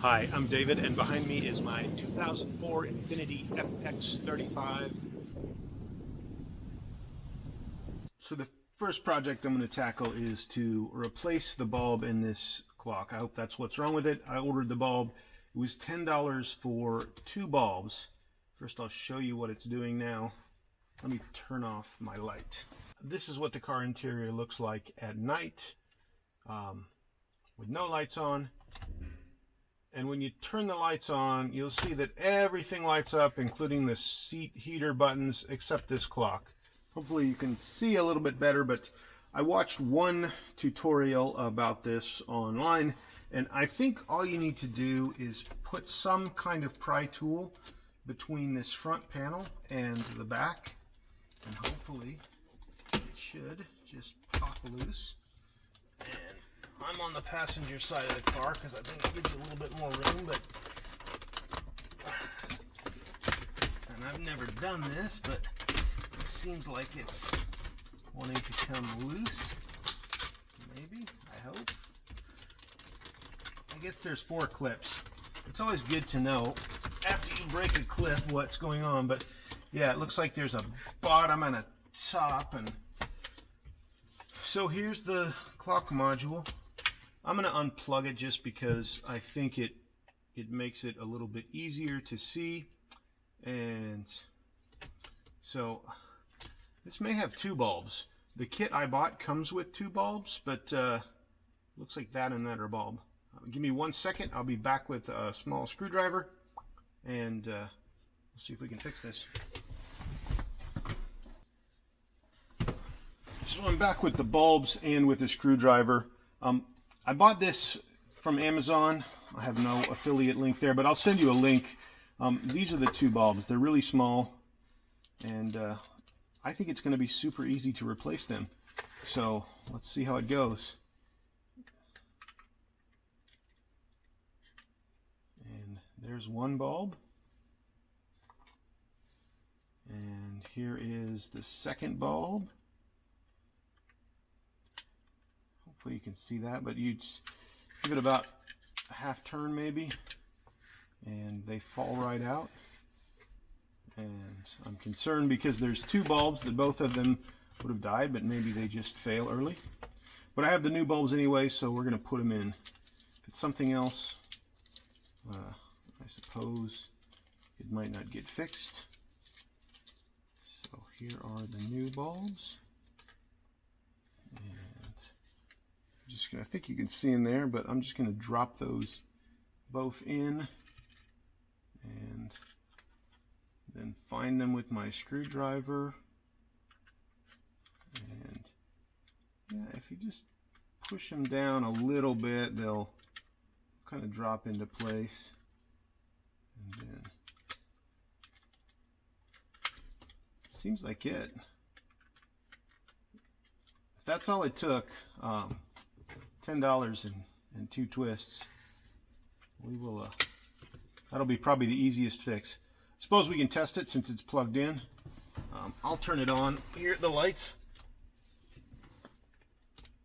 Hi, I'm David, and behind me is my 2004 Infinity FX35. So the first project I'm going to tackle is to replace the bulb in this clock. I hope that's what's wrong with it. I ordered the bulb. It was $10 for two bulbs. First, I'll show you what it's doing now. Let me turn off my light. This is what the car interior looks like at night with no lights on. And when you turn the lights on, you'll see that everything lights up, including the seat heater buttons, except this clock. Hopefully you can see a little bit better, but I watched one tutorial about this online, and I think all you need to do is put some kind of pry tool between this front panel and the back, and hopefully it should just pop loose. And I'm on the passenger side of the car because I think it gives you a little bit more room, but and I've never done this, but it seems like it's wanting to come loose. Maybe, I hope. I guess there's 4 clips. It's always good to know after you break a clip what's going on, but yeah, it looks like there's a bottom and a top, and so here's the clock module. I'm going to unplug it just because I think it makes it a little bit easier to see. And so this may have 2 bulbs. The kit I bought comes with 2 bulbs, but looks like that and that are bulb. Give me 1 second. I'll be back with a small screwdriver, and we'll see if we can fix this. So I'm back with the bulbs and with the screwdriver. I bought this from Amazon. I have no affiliate link there, but I'll send you a link. These are the 2 bulbs. They're really small, and I think it's going to be super easy to replace them. So let's see how it goes. And there's one bulb. And here is the second bulb. Hopefully you can see that, but you'd give it about a half turn maybe, and they fall right out. And I'm concerned because there's 2 bulbs that both of them would have died, but maybe they just fail early. But I have the new bulbs anyway, so we're going to put them in. If it's something else, I suppose it might not get fixed. So here are the new bulbs. I think you can see in there, but I'm just going to drop those both in and then find them with my screwdriver. And yeah, if you just push them down a little bit, they'll kind of drop into place. And then seems like it. If that's all it took, $10 and 2 twists. We will. That'll be probably the easiest fix. Suppose we can test it since it's plugged in. I'll turn it on. Here are the lights,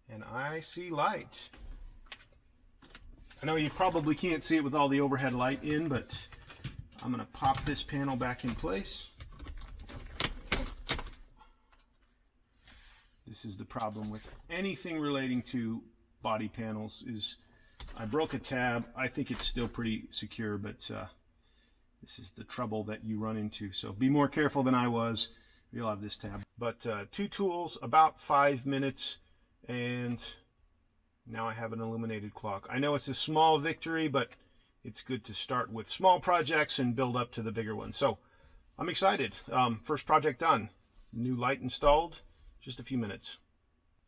and I see light. I know you probably can't see it with all the overhead light in, but I'm going to pop this panel back in place. This is the problem with anything relating to body panels, is I broke a tab. I think it's still pretty secure, but this is the trouble that you run into. So be more careful than I was. You'll have this tab. But 2 tools, about 5 minutes, and now I have an illuminated clock. I know it's a small victory, but it's good to start with small projects and build up to the bigger ones. So I'm excited. First project done. New light installed. Just a few minutes.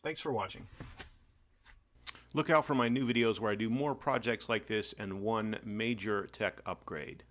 Thanks for watching. Look out for my new videos where I do more projects like this and one major tech upgrade.